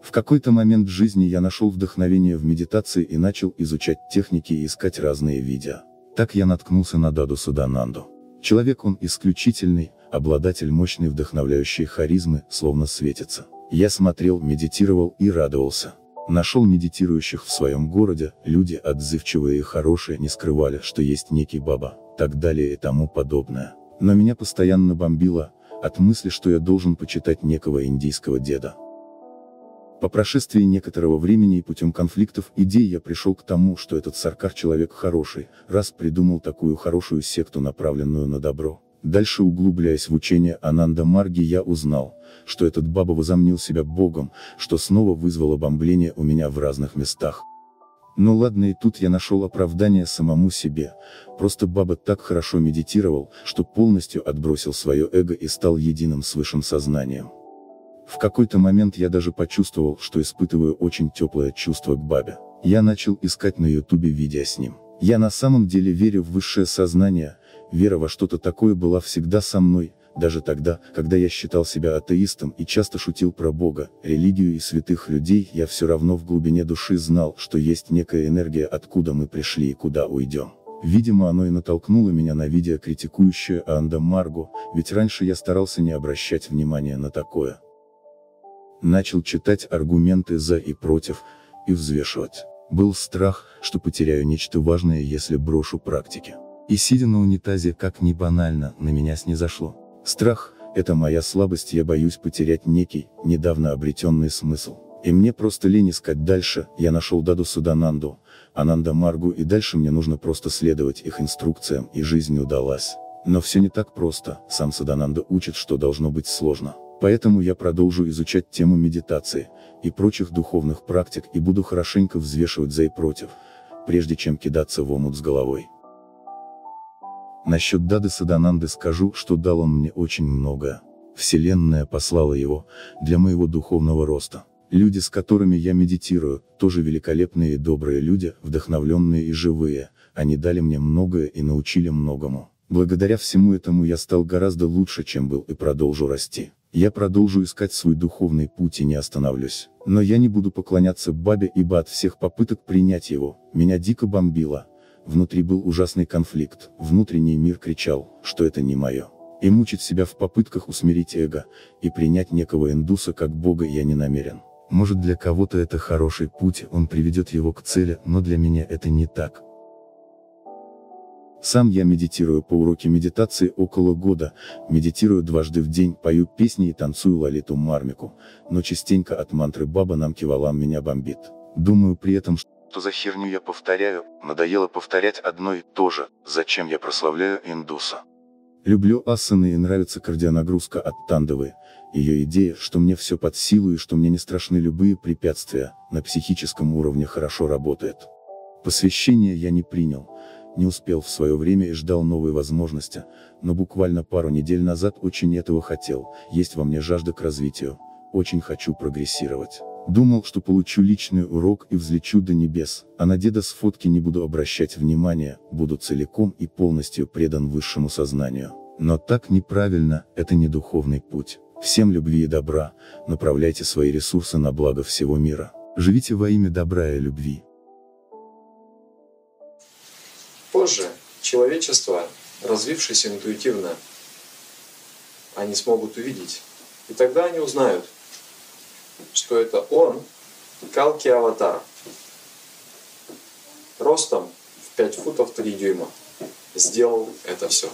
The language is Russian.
В какой-то момент в жизни я нашел вдохновение в медитации и начал изучать техники и искать разные видео. Так я наткнулся на Даду Садананду. Человек он исключительный, обладатель мощной вдохновляющей харизмы, словно светится. Я смотрел, медитировал и радовался. Нашел медитирующих в своем городе, люди отзывчивые и хорошие не скрывали, что есть некий баба, так далее и тому подобное. Но меня постоянно бомбило от мысли, что я должен почитать некого индийского деда. По прошествии некоторого времени и путем конфликтов идей я пришел к тому, что этот Саркар человек хороший, раз придумал такую хорошую секту, направленную на добро. Дальше, углубляясь в учение Ананда Марги, я узнал, что этот баба возомнил себя богом, что снова вызвало бомбление у меня в разных местах. Ну ладно, и тут я нашел оправдание самому себе. Просто баба так хорошо медитировал, что полностью отбросил свое эго и стал единым с высшим сознанием. В какой-то момент я даже почувствовал, что испытываю очень теплое чувство к бабе. Я начал искать на ютубе видео с ним. Я на самом деле верю в высшее сознание, вера во что-то такое была всегда со мной, даже тогда, когда я считал себя атеистом и часто шутил про Бога, религию и святых людей, я все равно в глубине души знал, что есть некая энергия, откуда мы пришли и куда уйдем. Видимо, оно и натолкнуло меня на видео, критикующее Ананда Маргу, ведь раньше я старался не обращать внимания на такое. Начал читать аргументы за и против, и взвешивать. Был страх, что потеряю нечто важное, если брошу практики. И сидя на унитазе, как ни банально, на меня снизошло. Страх – это моя слабость, я боюсь потерять некий, недавно обретенный смысл. И мне просто лень искать дальше, я нашел Даду Садананду, Ананда Маргу, и дальше мне нужно просто следовать их инструкциям, и жизнь удалась. Но все не так просто, сам Садананда учит, что должно быть сложно. Поэтому я продолжу изучать тему медитации и прочих духовных практик и буду хорошенько взвешивать за и против, прежде чем кидаться в омут с головой. Насчет Дады Садананды скажу, что дал он мне очень многое. Вселенная послала его для моего духовного роста. Люди, с которыми я медитирую, тоже великолепные и добрые люди, вдохновленные и живые, они дали мне многое и научили многому. Благодаря всему этому я стал гораздо лучше, чем был, и продолжу расти. Я продолжу искать свой духовный путь и не остановлюсь. Но я не буду поклоняться бабе, ибо от всех попыток принять его, меня дико бомбило. Внутри был ужасный конфликт, внутренний мир кричал, что это не мое. И мучить себя в попытках усмирить эго, и принять некого индуса как бога я не намерен. Может, для кого-то это хороший путь, он приведет его к цели, но для меня это не так. Сам я медитирую по уроке медитации около года, медитирую дважды в день, пою песни и танцую лалиту мармику, но частенько от мантры Баба Намки Валам меня бомбит. Думаю при этом, что за херню я повторяю, надоело повторять одно и то же, зачем я прославляю индуса. Люблю асаны и нравится кардионагрузка от Тандавы, ее идея, что мне все под силу и что мне не страшны любые препятствия, на психическом уровне хорошо работает. Посвящение я не принял. Не успел в свое время и ждал новой возможности, но буквально пару недель назад очень этого хотел, есть во мне жажда к развитию, очень хочу прогрессировать. Думал, что получу личный урок и взлечу до небес, а на деда с фотки не буду обращать внимания, буду целиком и полностью предан высшему сознанию. Но так неправильно, это не духовный путь. Всем любви и добра, направляйте свои ресурсы на благо всего мира. Живите во имя добра и любви. Позже человечество, развившись интуитивно, они смогут увидеть. И тогда они узнают, что это он, Калки Аватар, ростом в 5 футов 3 дюйма, сделал это все.